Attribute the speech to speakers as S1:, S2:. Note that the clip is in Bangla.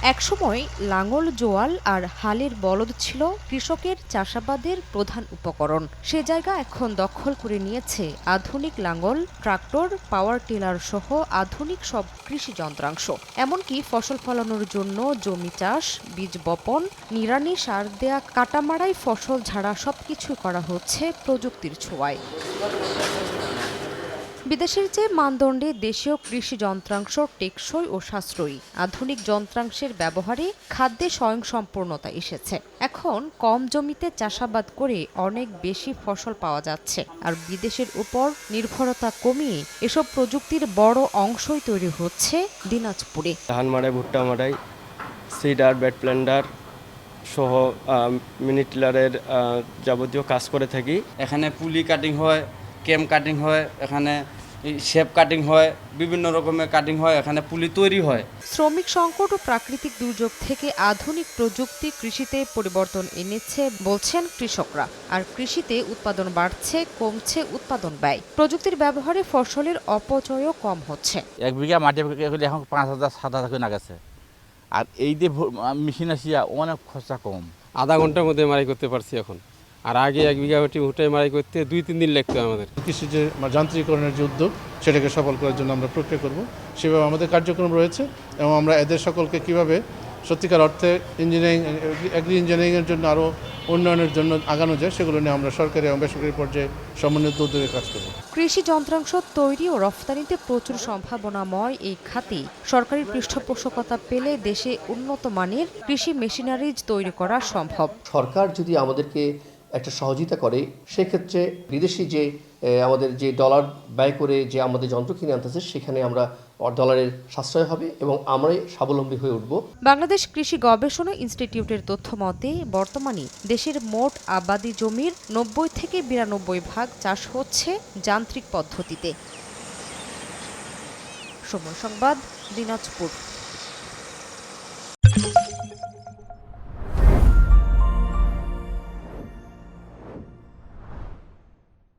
S1: একসময় লাঙল, জোয়াল আর হালের বলদ ছিল কৃষকের চাষাবাদের প্রধান উপকরণ। সে জায়গা এখন দখল করে নিয়েছে আধুনিক লাঙল, ট্রাক্টর, পাওয়ার টিলার সহ আধুনিক সব কৃষি যন্ত্রাংশ। এমনকি ফসল ফলানোর জন্য জমি চাষ, বীজ বপন, নিড়ানি, সার দেয়া, কাটামাড়াই, ফসল ঝাড়া সবকিছু করা হচ্ছে প্রযুক্তির ছোঁয়ায়। বিদেশের যে মানদণ্ডে দেশীয় কৃষি যন্ত্রাংশ টেকসই ও সাশ্রয়ী। আধুনিক যন্ত্রাংশের ব্যবহারে খাদ্যে স্বয়ংসম্পূর্ণতা এসেছে। এখন কম জমিতে চাষাবাদ করে অনেক বেশি ফসল পাওয়া যাচ্ছে। আর বিদেশের উপর নির্ভরতা কমিয়ে এসব প্রযুক্তির বড় অংশই তৈরি হচ্ছে দিনাজপুরে।
S2: ধান মাড়াই, ভুট্টা মাড়াই, সিডার, বেড প্ল্যান্ডার সহ মিনি টিলারের যাবতীয় কাজ করে থাকি।
S3: এখানে পুলি কাটিং হয়, কেম কাটিং হয়, এখানে শেপ কাটিং হয়, বিভিন্ন রকমের কাটিং হয়, এখানে পুলি তৈরি হয়।
S1: শ্রমিক সংকট ও প্রাকৃতিক দুর্যোগ থেকে আধুনিক প্রযুক্তি কৃষিতে পরিবর্তন এনেছে বলছেন কৃষকরা। আর কৃষিতে উৎপাদন বাড়ছে, কমছে উৎপাদন ব্যয়। প্রযুক্তির ব্যবহারে ফসলের অপচয়ও কম হচ্ছে।
S4: 1 বিঘা মাটি হলে এখন 5,000-7,000 করে লাগাচ্ছে। আর এই যে মেশিন আসিয়া অনেক খরচা কম।
S5: আধা ঘন্টার মধ্যে মাড়াই করতে পারছি এখন। আর আগে 1 বিঘা মাটি ভুট্টায় মাড়াই করতে 2-3 দিন লাগতো আমাদের।
S6: কৃষি যে যান্ত্রিকরণের যে উদ্যোগ, সেটাকে সফল করার জন্য আমরা প্রক্রিয়া করব। সেভাবে আমাদের কার্যক্রম রয়েছে এবং আমরা এদের সকলকে কিভাবে সত্যিকার অর্থে এগ্রি ইঞ্জিনিয়ারিংয়ের জন্য আরও উন্নয়নের জন্য আগানো যায়, সেগুলো নিয়ে আমরা সরকারি এবং বেসরকারি পর্যায়ে সমন্বিত উদ্যোগে কাজ করব।
S1: কৃষি যন্ত্রাংশ তৈরি ও রফতানিতে প্রচুর সম্ভাবনাময় এই খাতে সরকারি পৃষ্ঠপোষকতা পেলে দেশে উন্নত মানের কৃষি মেশিনারিজ তৈরি করা সম্ভব।
S7: সরকার যদি আমাদেরকে একটা সহযোগিতা করে, সেক্ষেত্রে বিদেশি যে আমাদের যে ডলার ব্যয় করে যে আমাদের যন্ত্র কিনে আনতেছে, সেখানে আমরা ডলারের সাশ্রয় হবে এবং আমরাই স্বাবলম্বী হয়ে উঠব।
S1: বাংলাদেশ কৃষি গবেষণা ইনস্টিটিউটের তথ্য মতে বর্তমানে দেশের মোট আবাদি জমির 90 থেকে 92% চাষ হচ্ছে যান্ত্রিক পদ্ধতিতে। সময় সংবাদ, দিনাজপুর।